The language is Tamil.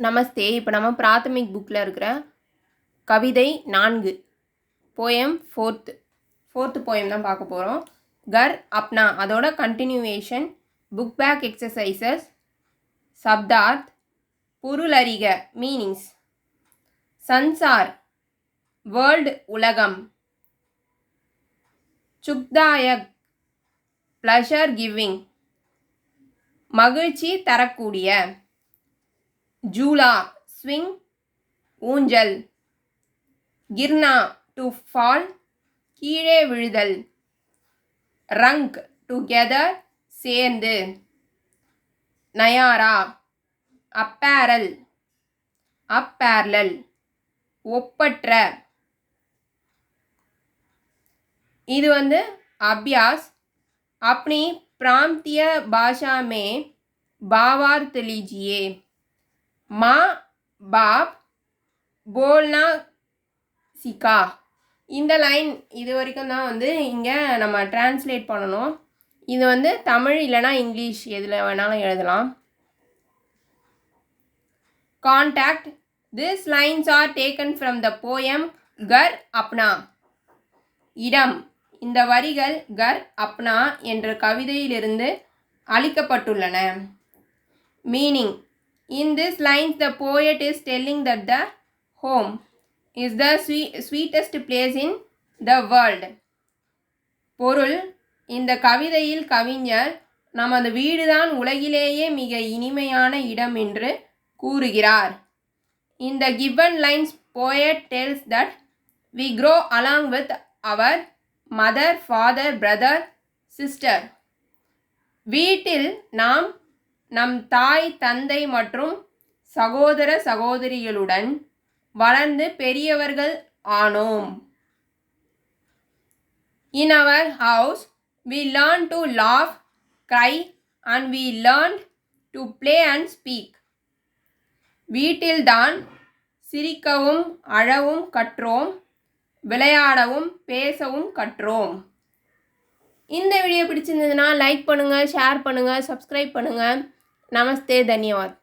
நமஸ்தே. இப்போ நம்ம பிராத்தமிக் புக்கில் இருக்கிற கவிதை 4 போயம் ஃபோர்த்து போயம் தான் பார்க்க போகிறோம். கர் அப்னா அதோட கண்டினியூவேஷன். Book back exercises. சப்தார்த் பொருளறிக மீனிங்ஸ். சன்சார் வேர்ல்டு உலகம். சுக்தாயக் ப்ளஷர் கிவிங் மகிழ்ச்சி தரக்கூடிய. ஜூலா ஸ்விங் ஊஞ்சல். கிர்னா டு ஃபால் கீழே விழுதல். ரங் டுகெதர் சேர்ந்து. நயாரா அப்பேரல் அப்பேரலல் ஒப்பற்ற. இது अभ्यास अपनी प्रांतीय भाषा में भावार्थ लीजिए. माँ बाप बोलना सीखा. இந்த லைன் இது வரைக்கும் தான் இங்கே நம்ம டிரான்ஸ்லேட் பண்ணணும். இது தமிழ் இல்லைனா இங்கிலீஷ் எதில் வேணாலும் எழுதலாம். Contact. This lines are taken from the poem Ghar Apna. இடம். இந்த வரிகள் கர் அப்னா என்ற கவிதையிலிருந்து அளிக்கப்பட்டுள்ளன. Meaning. In this lines the poet is telling that the home is the sweetest place in the world. பொருள். இந்த கவிதையில் கவிஞர் நமது வீடுதான் உலகிலேயே மிக இனிமையான இடம் என்று கூறுகிறார். In the given lines, poet tells that we grow along with our mother, father, brother, sister. வீட்டில் நாம் நம் தாய் தந்தை மற்றும் சகோதர சகோதரிகளுடன் வளர்ந்து பெரியவர்கள் ஆனோம். In our house, we learn to laugh, cry, and we learned to play and speak. வீட்டில்தான் சிரிக்கவும் அழவும் கற்றோம், விளையாடவும் பேசவும் கற்றோம். இந்த வீடியோ பிடிச்சிருந்ததுன்னா லைக் பண்ணுங்கள், ஷேர் பண்ணுங்கள், சப்ஸ்கிரைப் பண்ணுங்கள். நமஸ்தே, தன்யவாத்.